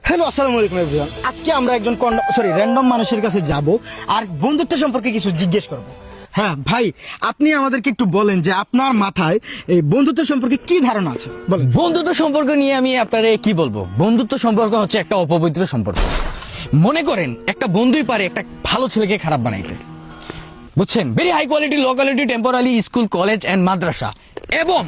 Hello, আসসালামু আলাইকুম everyone. আজকে আমরা একজন র্যান্ডম মানুষের কাছে যাব আর বন্ধুত্ব সম্পর্কে কিছু জিজ্ঞেস করব। হ্যাঁ ভাই, আপনি আমাদেরকে একটু বলেন যে আপনার মাথায় এই বন্ধুত্ব সম্পর্কে কি ধারণা আছে বলেন। বন্ধুত্ব সম্পর্ক নিয়ে আমি আপনারে কি বলবো। বন্ধুত্ব সম্পর্ক হচ্ছে একটা অপবিত্র সম্পর্ক। মনে করেন একটা বন্ধুই পারে একটা ভালো ছেলেকে খারাপ বানাইতে, বুঝছেন। Very high quality, low quality, temporary school, college and মাদ্রাসা এবং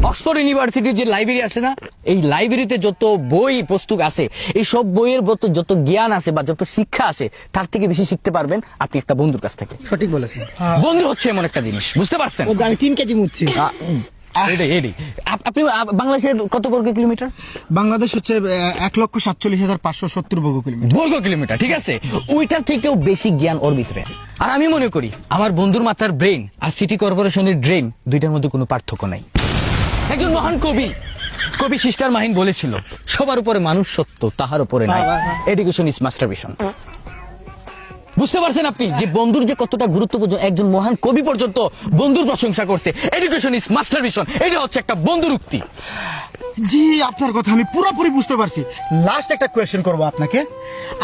অক্সফোর্ড ইউনিভার্সিটির যে লাইব্রেরি আছে না, এই লাইব্রেরিতে যত বই পুস্তক আছে, এই সব বইয়ের যত জ্ঞান আছে বা যত শিক্ষা আছে, তার থেকে বেশি শিখতে পারবেন আপনি একটা বন্ধুর কাছ থেকে। সঠিক বলেছেন। বন্ধু হচ্ছে এমন একটা জিনিস, বুঝতে পারছেন। আমি 3 কেজি মুচ্ছি। আপনি বাংলাদেশের কত বর্গ কিলোমিটার? বাংলাদেশ হচ্ছে 1,47,570 বর্গ কিলোমিটার। বর্গ কিলোমিটার, ঠিক আছে। ওইটার থেকেও বেশি জ্ঞান ওর ভিতরে। আর আমি মনে করি আমার বন্ধুর মাথার ব্রেন আর সিটি কর্পোরেশনের ড্রেন দুইটার মধ্যে কোনো পার্থক্য নাই। একজন মহান কবি সিস্টার মাহিন বলেছিল, সবার উপরে মানুষ সত্য, তাহার উপরে নাই। Education is master vision. বুঝতে পারছেন আপনি যে বন্ধুর যে কতটা গুরুত্বপূর্ণ। একজন মহান কবি পর্যন্ত বন্ধুর প্রশংসা করছে। এডুকেশন ইজ মাস্টারভিশন, এটা হচ্ছে একটা বন্ধুর উক্তি। জি, আপনার কথা আমি পুরোপুরি বুঝতে পারছি। লাস্ট একটা কোয়েশ্চেন করব আপনাকে,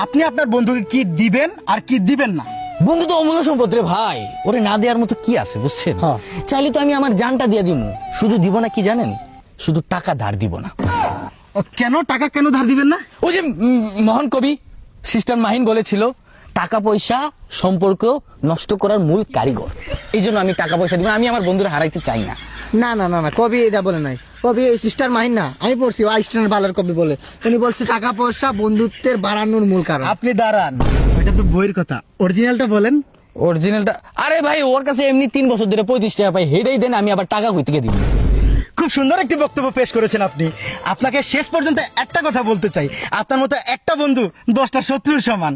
আপনি আপনার বন্ধুকে কি দিবেন আর কি দিবেন না? বন্ধু তো অমূল্য সম্পদ রে ভাই, ওরে না দেওয়ার মতো কি আছে, বুঝছেন। চাইলে তো আমি আমার জানটা দিয়ে দিব, শুধু দিব না কি জানেন, শুধু টাকা ধার দিব না। কেন টাকা কেন ধার দিবেন না? ওই যে মহান কবি সিস্টার মাহিন বলেছিল, টাকা পয়সা সম্পর্ক নষ্ট করার মূল কারিগর। এই জন্য আমি টাকা পয়সা দিব না, আমি আমার বন্ধুরা হারাইতে চাই না। না না না না, কবি এটা বলে নাই। কবি সিস্টার মাহিন না, আমি পড়ছি আইস্টার্ন বালার কবি বলে। উনি বলছে টাকা পয়সা বন্ধুত্বের বাড়ানোর মূল কারণ। আপনি দাঁড়ান, ওইটা তো বইয়ের কথা, অরিজিনালটা বলেন। অরিজিনালটা আরে ভাই, ওর কাছে এমনি 3 বছর ধরে 35 টাকা পাই, হেডেই দেন, আমি আবার টাকা কই থেকে দিব। খুব সুন্দর একটি বক্তব্য পেশ করেছেন আপনি। আপনাকে শেষ পর্যন্ত একটা কথা বলতে চাই, আপনার মতো একটা বন্ধু 10টা শত্রুর সমান।